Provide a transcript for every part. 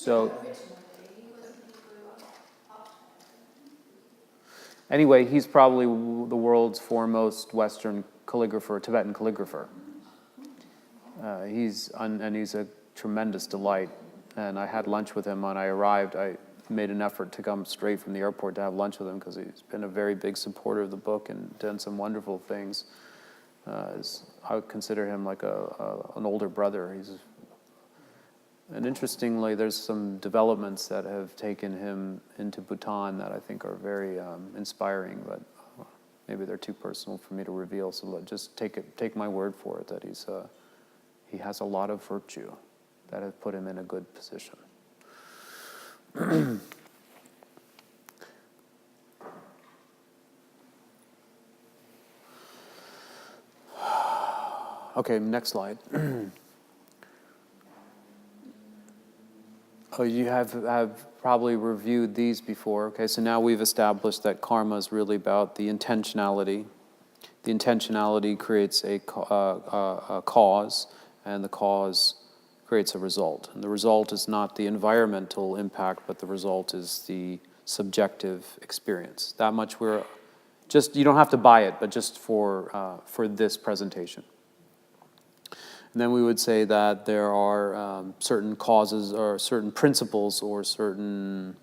So, anyway, he's probably the world's foremost Western calligrapher, Tibetan calligrapher. He's a tremendous delight. And I had lunch with him when I arrived. I made an effort to come straight from the airport to have lunch with him because he's been a very big supporter of the book and done some wonderful things. I would consider him like an older brother. And interestingly, there's some developments that have taken him into Bhutan that I think are very inspiring, but maybe they're too personal for me to reveal. So just take my word for it that he has a lot of virtue that have put him in a good position. Okay, next slide. Oh, you have probably reviewed these before. Okay, so now we've established that karma is really about the intentionality. The intentionality creates a cause, and the cause creates a result. And the result is not the environmental impact, but the result is the subjective experience. That much you don't have to buy it, but just for this presentation. And then we would say that there are certain causes or certain principles or certain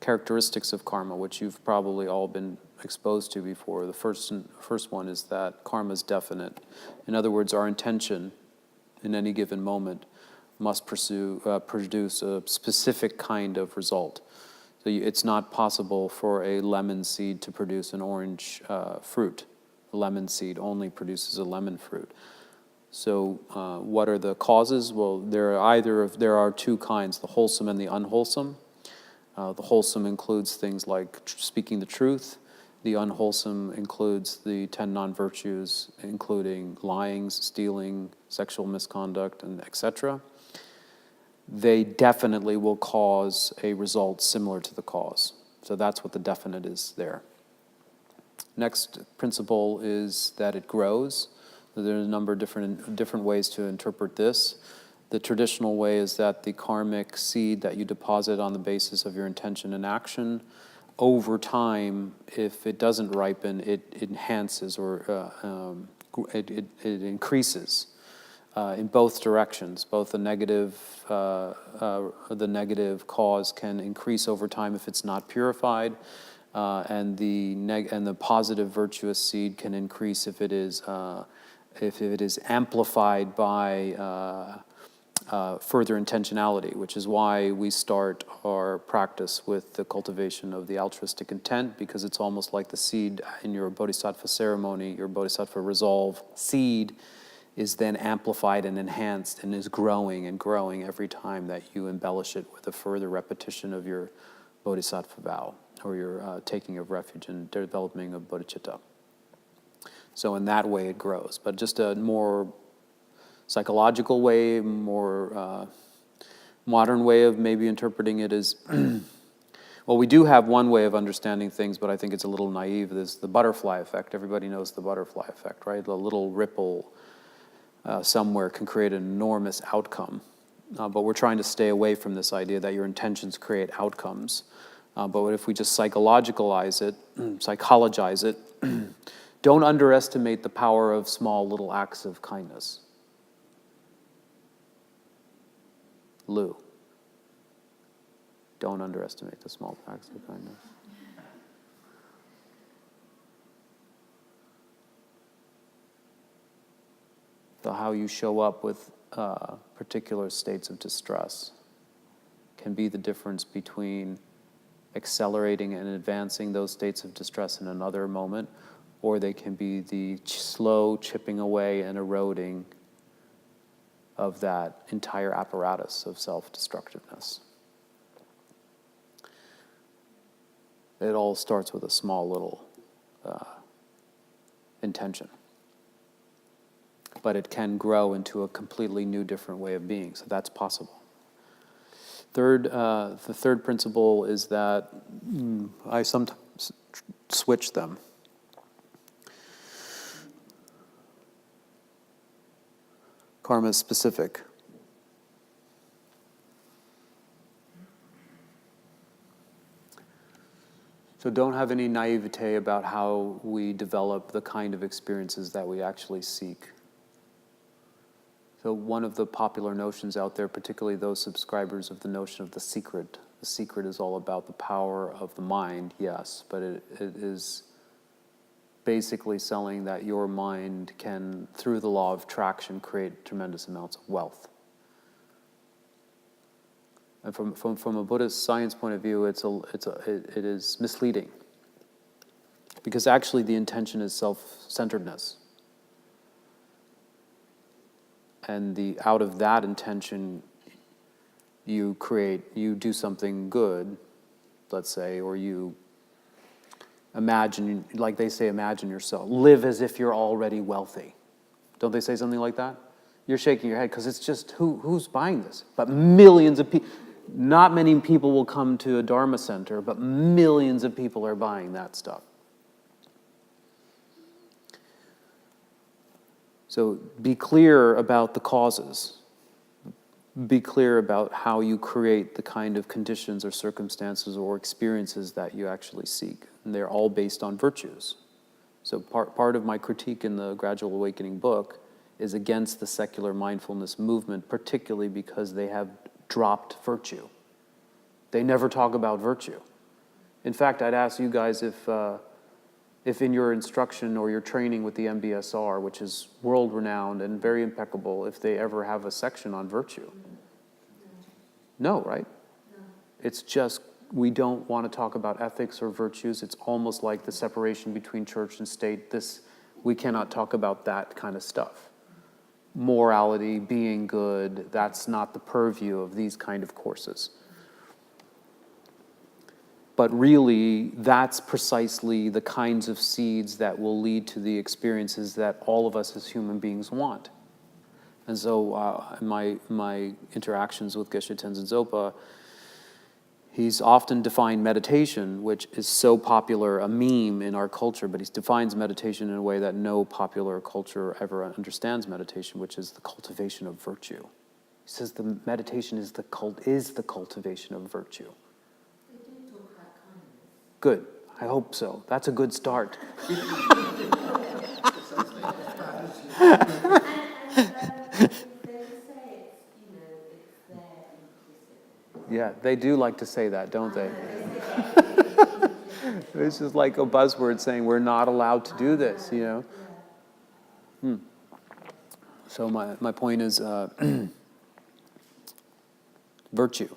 characteristics of karma, which you've probably all been exposed to before. The first one is that karma is definite. In other words, our intention in any given moment must produce a specific kind of result. So it's not possible for a lemon seed to produce an orange fruit. A lemon seed only produces a lemon fruit. So what are the causes? Well, there are two kinds, the wholesome and the unwholesome. The wholesome includes things like speaking the truth. The unwholesome includes the 10 non-virtues, including lying, stealing, sexual misconduct, and etc. They definitely will cause a result similar to the cause. So that's what the definite is there. Next principle is that it grows. There's a number of different ways to interpret this. The traditional way is that the karmic seed that you deposit on the basis of your intention and action, over time, if it doesn't ripen, it enhances or it increases in both directions. Both the negative cause can increase over time if it's not purified, and the positive virtuous seed can increase if it is amplified by further intentionality, which is why we start our practice with the cultivation of the altruistic intent, because it's almost like the seed in your bodhisattva ceremony, your bodhisattva resolve seed is then amplified and enhanced and is growing and growing every time that you embellish it with a further repetition of your bodhisattva vow or your taking of refuge and developing of bodhicitta. So in that way it grows, but just a more psychological way, more modern way of maybe interpreting it is, well, we do have one way of understanding things, but I think it's a little naive. There's the butterfly effect. Everybody knows the butterfly effect, right? A little ripple somewhere can create an enormous outcome. But we're trying to stay away from this idea that your intentions create outcomes. But if we just psychologize it, don't underestimate the power of small little acts of kindness. Lou, don't underestimate the small acts of kindness. How you show up with particular states of distress can be the difference between accelerating and advancing those states of distress in another moment, or they can be the slow chipping away and eroding of that entire apparatus of self-destructiveness. It all starts with a small little intention. But it can grow into a completely new, different way of being, so that's possible. The third principle is that I sometimes switch them. Karma is specific. So don't have any naivete about how we develop the kind of experiences that we actually seek. So one of the popular notions out there, particularly those subscribers of the notion of the secret is all about the power of the mind, yes, but it is basically selling that your mind can, through the law of attraction, create tremendous amounts of wealth. And from a Buddhist science point of view, it is misleading. Because actually the intention is self-centeredness. And out of that intention, you do something good, let's say, or you imagine, like they say, imagine yourself. Live as if you're already wealthy. Don't they say something like that? You're shaking your head because it's just, who's buying this? But millions of people, not many people will come to a Dharma center, but millions of people are buying that stuff. So be clear about the causes. Be clear about how you create the kind of conditions or circumstances or experiences that you actually seek. And they're all based on virtues. So part of my critique in the Gradual Awakening book is against the secular mindfulness movement, particularly because they have dropped virtue. They never talk about virtue. In fact, I'd ask you guys if in your instruction or your training with the MBSR, which is world-renowned and very impeccable, if they ever have a section on virtue. No, right? No. It's just, we don't want to talk about ethics or virtues. It's almost like the separation between church and state. We cannot talk about that kind of stuff. Morality, being good, that's not the purview of these kind of courses. But really, that's precisely the kinds of seeds that will lead to the experiences that all of us as human beings want. And so in my interactions with Geshe Tenzin Zopa, he's often defined meditation, which is so popular, a meme in our culture, but he defines meditation in a way that no popular culture ever understands meditation, which is the cultivation of virtue. He says the meditation is the cultivation of virtue. Good. I hope so. That's a good start. Yeah, they do like to say that, don't they? It's just like a buzzword saying we're not allowed to do this, you know? So my point is virtue.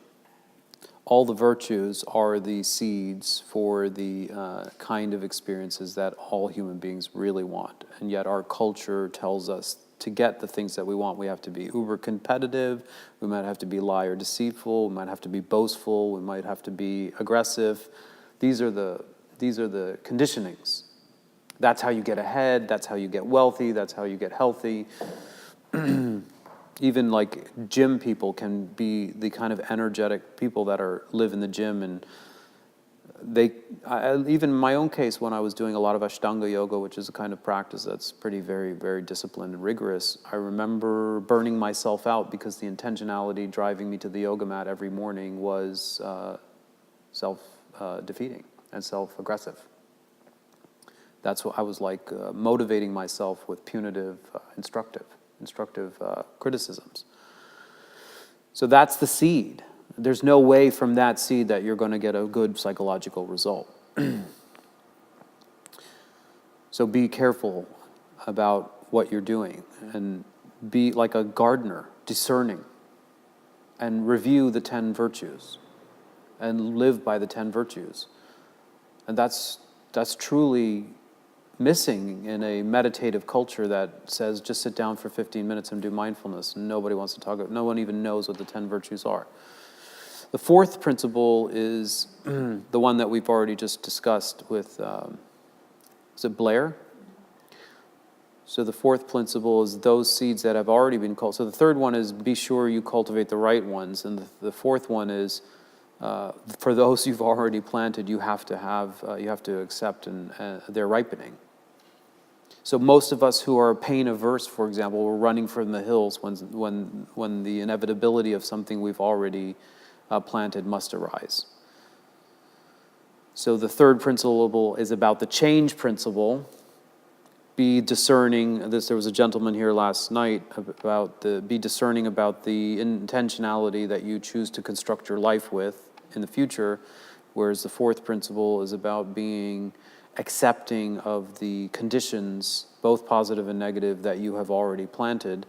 All the virtues are the seeds for the kind of experiences that all human beings really want. And yet our culture tells us to get the things that we want, we have to be uber competitive, we might have to be liar deceitful, we might have to be boastful, we might have to be aggressive. These are the conditionings. That's how you get ahead, that's how you get wealthy, that's how you get healthy. Even like gym people can be the kind of energetic people that live in the gym, and even in my own case, when I was doing a lot of Ashtanga yoga, which is a kind of practice that's pretty very, very disciplined and rigorous, I remember burning myself out because the intentionality driving me to the yoga mat every morning was self-defeating and self-aggressive. That's what I was like, motivating myself with punitive, instructive criticisms. So that's the seed. There's no way from that seed that you're going to get a good psychological result. So be careful about what you're doing and be like a gardener, discerning, and review the 10 virtues and live by the 10 virtues. And that's truly missing in a meditative culture that says just sit down for 15 minutes and do mindfulness. Nobody wants to talk about it. No one even knows what the 10 virtues are. The fourth principle is the one that we've already just discussed with, is it Blair? So the fourth principle is those seeds that have already been cultivated. So the third one is be sure you cultivate the right ones. And the fourth one is for those you've already planted, you have to accept their ripening. So most of us who are pain averse, for example, we're running from the hills when the inevitability of something we've already planted must arise. So the third principle is about the change principle. Be discerning. There was a gentleman here last night about be discerning about the intentionality that you choose to construct your life with in the future, whereas the fourth principle is about being accepting of the conditions, both positive and negative, that you have already planted.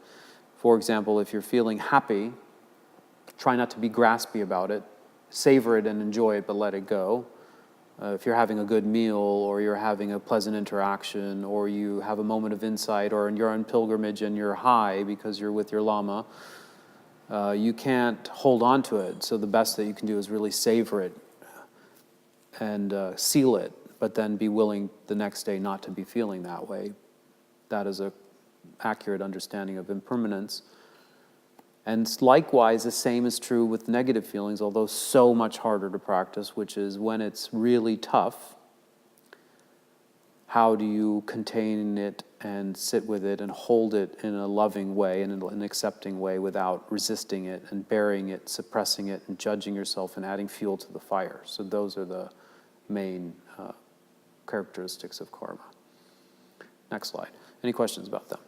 For example, if you're feeling happy, try not to be graspy about it. Savor it and enjoy it, but let it go. If you're having a good meal, or you're having a pleasant interaction, or you have a moment of insight, or you're on pilgrimage and you're high because you're with your Lama, you can't hold on to it. So the best that you can do is really savor it and seal it, but then be willing the next day not to be feeling that way. That is an accurate understanding of impermanence. And likewise, the same is true with negative feelings, although so much harder to practice, which is when it's really tough, how do you contain it and sit with it and hold it in a loving way and in an accepting way without resisting it and burying it, suppressing it, and judging yourself and adding fuel to the fire. So those are the main characteristics of karma. Next slide. Any questions about them?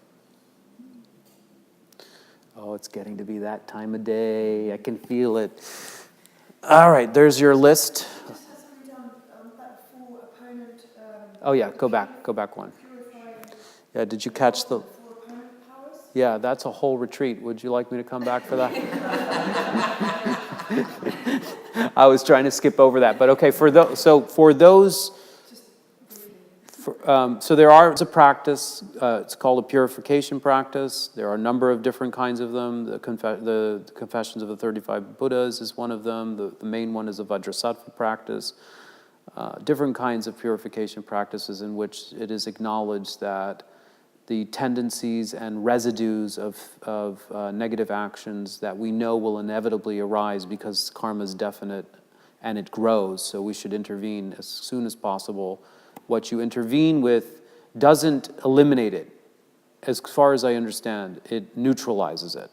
Oh, it's getting to be that time of day. I can feel it. All right, there's your list. Just has to be done that four opponent. Oh yeah, go back one. Yeah, did you catch the? Four opponent powers. Yeah, that's a whole retreat. Would you like me to come back for that? I was trying to skip over that, but okay. For those. So it's a practice. It's called a purification practice. There are a number of different kinds of them. The Confessions of the 35 Buddhas is one of them. The main one is a Vajrasattva practice. Different kinds of purification practices in which it is acknowledged that the tendencies and residues of negative actions that we know will inevitably arise because karma is definite and it grows, so we should intervene as soon as possible. What you intervene with doesn't eliminate it. As far as I understand, it neutralizes it.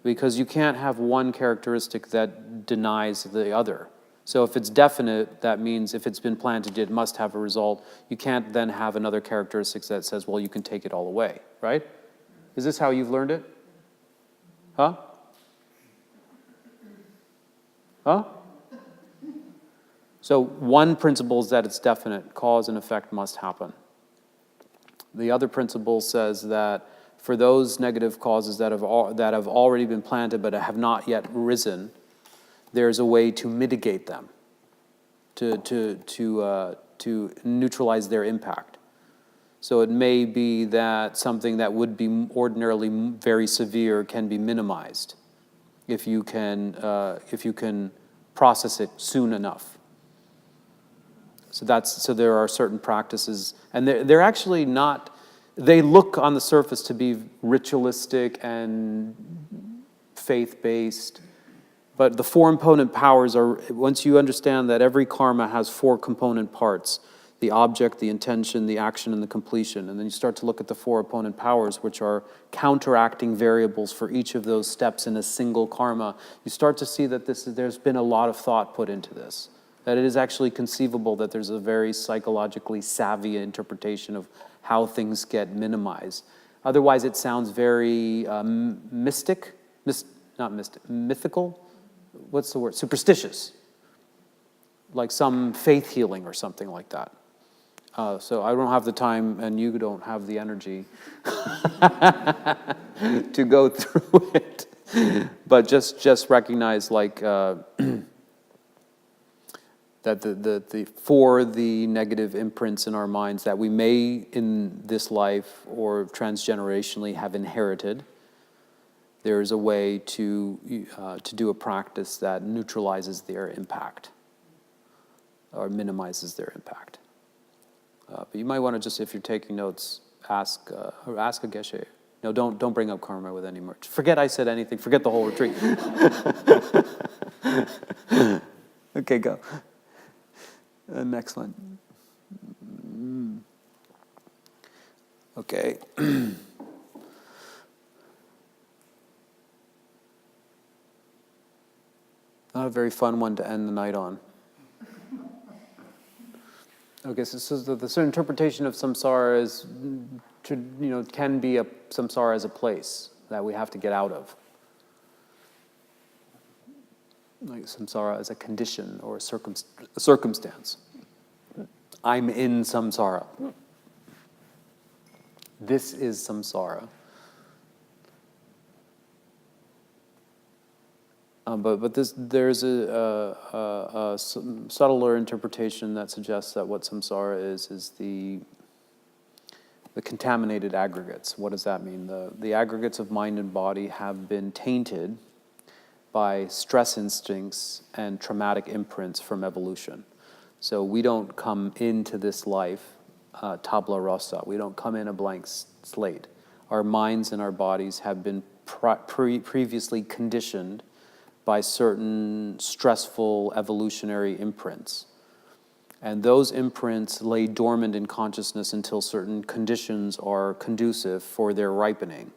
Because you can't have one characteristic that denies the other. So if it's definite, that means if it's been planted, it must have a result. You can't then have another characteristic that says, well, you can take it all away, right? Is this how you've learned it? Huh? Huh? So one principle is that it's definite. Cause and effect must happen. The other principle says that for those negative causes that have already been planted but have not yet risen, there's a way to mitigate them, to neutralize their impact. So it may be that something that would be ordinarily very severe can be minimized if you can process it soon enough. So there are certain practices, and they're actually not. They look on the surface to be ritualistic and faith-based, but the four component powers are. Once you understand that every karma has four component parts: the object, the intention, the action, and the completion, and then you start to look at the four opponent powers, which are counteracting variables for each of those steps in a single karma. You start to see that there's been a lot of thought put into this. That it is actually conceivable that there's a very psychologically savvy interpretation of how things get minimized. Otherwise, it sounds very mythical? What's the word? Superstitious. Like some faith healing or something like that. So I don't have the time, and you don't have the energy to go through it. But just recognize, like, that for the negative imprints in our minds that we may in this life or transgenerationally have inherited, there is a way to do a practice that neutralizes their impact or minimizes their impact. But you might want to just, if you're taking notes, ask a geshe. No, don't bring up karma with any more. Forget I said anything. Forget the whole retreat. Okay, go. Next one. Okay. Not a very fun one to end the night on. Okay, so the interpretation of samsara is, can be samsara as a place that we have to get out of. Like samsara as a condition or a circumstance. I'm in samsara. This is samsara. But there's a subtler interpretation that suggests that what samsara is the contaminated aggregates. What does that mean? The aggregates of mind and body have been tainted by stress instincts and traumatic imprints from evolution. So we don't come into this life tabula rasa. We don't come in a blank slate. Our minds and our bodies have been previously conditioned by certain stressful evolutionary imprints. And those imprints lay dormant in consciousness until certain conditions are conducive for their ripening.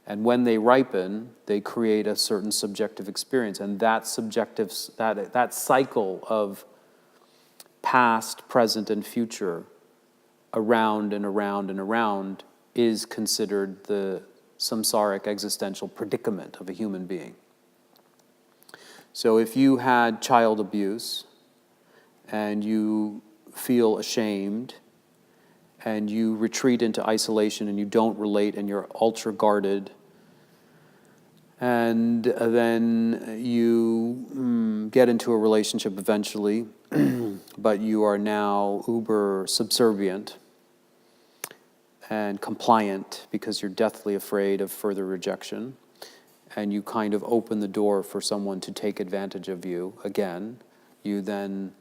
And when they ripen, they create a certain subjective experience. And that cycle of past, present, and future, around and around and around, is considered the samsaric existential predicament of a human being. So if you had child abuse, and you feel ashamed, and you retreat into isolation, and you don't relate, and you're ultra guarded, and then you get into a relationship eventually, but you are now uber subservient and compliant because you're deathly afraid of further rejection, and you kind of open the door for someone to take advantage of you again, you then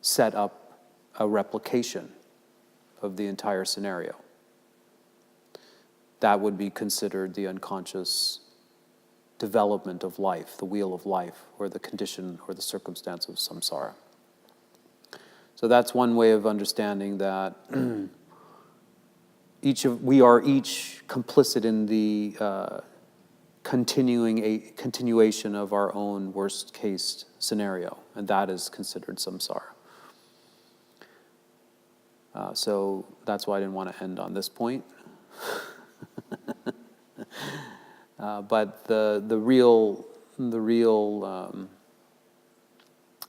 set up a replication of the entire scenario. That would be considered the unconscious development of life, the wheel of life, or the condition or the circumstance of samsara. So that's one way of understanding that we are each complicit in the continuation of our own worst case scenario, and that is considered samsara. So that's why I didn't want to end on this point. But the real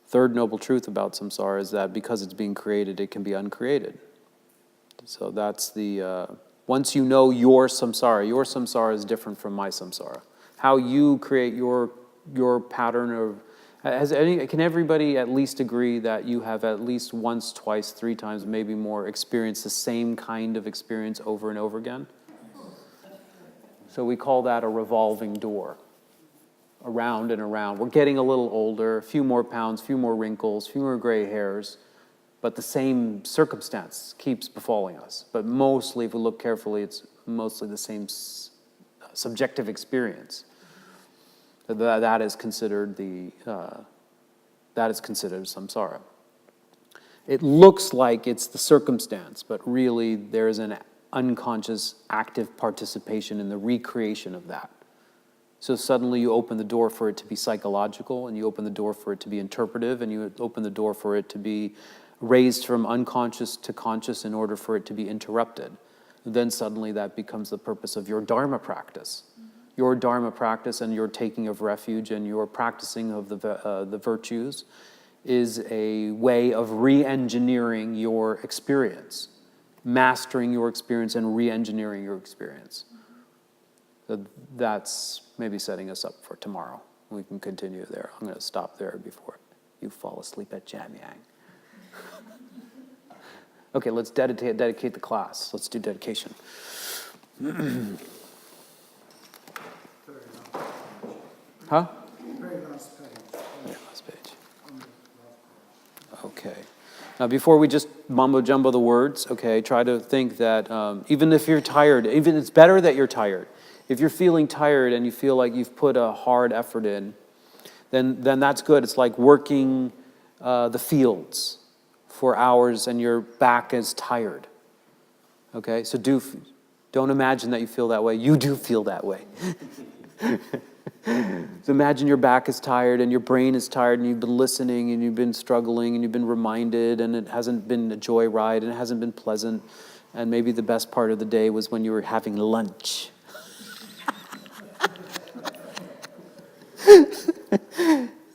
third noble truth about samsara is that because it's being created, it can be uncreated. So that's once you know your samsara is different from my samsara. How you create your pattern of... Can everybody at least agree that you have at least once, twice, 3 times, maybe more, experienced the same kind of experience over and over again? So we call that a revolving door. Around and around. We're getting a little older, a few more pounds, a few more wrinkles, a few more gray hairs, but the same circumstance keeps befalling us. But mostly, if we look carefully, it's mostly the same subjective experience. That is considered samsara. It looks like it's the circumstance, but really there is an unconscious active participation in the recreation of that. So suddenly you open the door for it to be psychological, and you open the door for it to be interpretive, and you open the door for it to be raised from unconscious to conscious in order for it to be interrupted. And then suddenly that becomes the purpose of your Dharma practice. Your Dharma practice and your taking of refuge and your practicing of the virtues is a way of re-engineering your experience, mastering your experience and re-engineering your experience. So that's maybe setting us up for tomorrow. We can continue there. I'm going to stop there before you fall asleep at Jamyang. Okay, let's dedicate the class. Let's do dedication. Huh? Very last page. Yeah, last page. Okay. Now, before we just mumbo-jumbo the words, okay, try to think that even if you're tired, even it's better that you're tired. If you're feeling tired and you feel like you've put a hard effort in, then that's good. It's like working the fields for hours and your back is tired. Okay? So don't imagine that you feel that way. You do feel that way. So imagine your back is tired and your brain is tired and you've been listening and you've been struggling and you've been reminded and it hasn't been a joyride and it hasn't been pleasant. And maybe the best part of the day was when you were having lunch.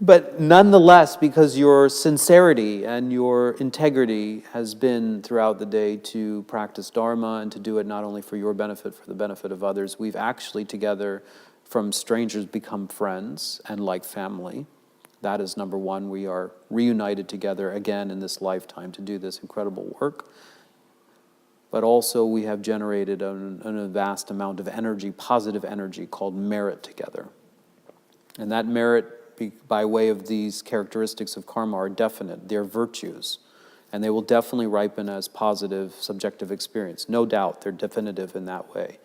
But nonetheless, because your sincerity and your integrity has been throughout the day to practice Dharma and to do it not only for your benefit, for the benefit of others, we've actually together from strangers become friends and like family. That is number one. We are reunited together again in this lifetime to do this incredible work. But also we have generated a vast amount of energy, positive energy called merit together. And that merit, by way of these characteristics of karma, are definite. They're virtues. And they will definitely ripen as positive subjective experience. No doubt, they're definitive in that way.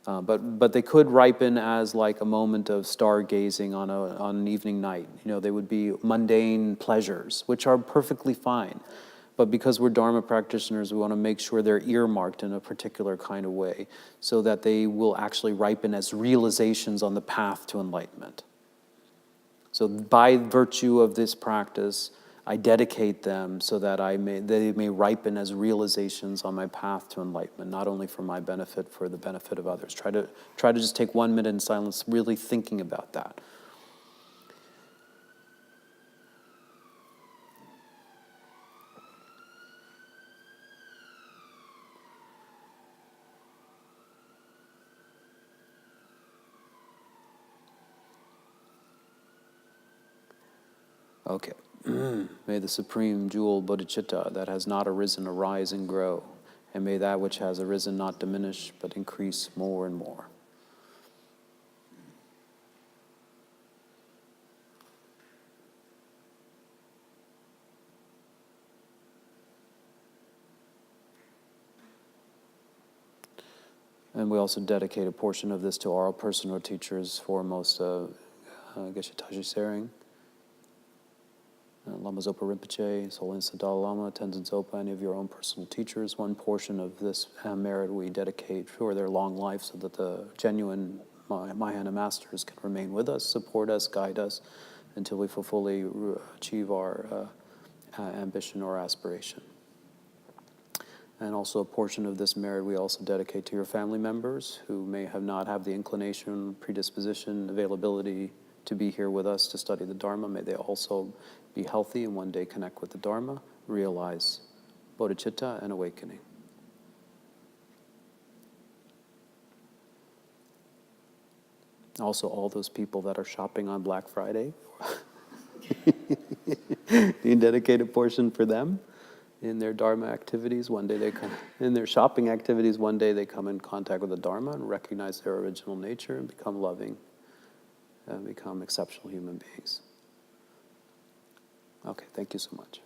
But they could ripen as like a moment of stargazing on an evening night. You know, they would be mundane pleasures, which are perfectly fine. But because we're Dharma practitioners, we want to make sure they're earmarked in a particular kind of way so that they will actually ripen as realizations on the path to enlightenment. So by virtue of this practice, I dedicate them so that they may ripen as realizations on my path to enlightenment, not only for my benefit, for the benefit of others. Try to just take 1 minute in silence, really thinking about that. Okay. May the supreme jewel bodhicitta that has not arisen arise and grow, and may that which has arisen not diminish but increase more and more. And we also dedicate a portion of this to our personal teachers, foremost Geshe Tashi Sering, Lama Zopa Rinpoche, Solensa Dalai Lama, Tenzin Zopa, any of your own personal teachers. One portion of this merit we dedicate for their long life so that the genuine Mahayana masters can remain with us, support us, guide us until we fully achieve our ambition or aspiration. And also a portion of this merit we also dedicate to your family members who may not have the inclination, predisposition, availability to be here with us to study the Dharma. May they also be healthy and one day connect with the Dharma, realize bodhicitta and awakening. Also, all those people that are shopping on Black Friday, you dedicate a portion for them in their Dharma activities. One day they come, in their shopping activities, one day they come in contact with the Dharma and recognize their original nature and become loving and become exceptional human beings. Okay, thank you so much.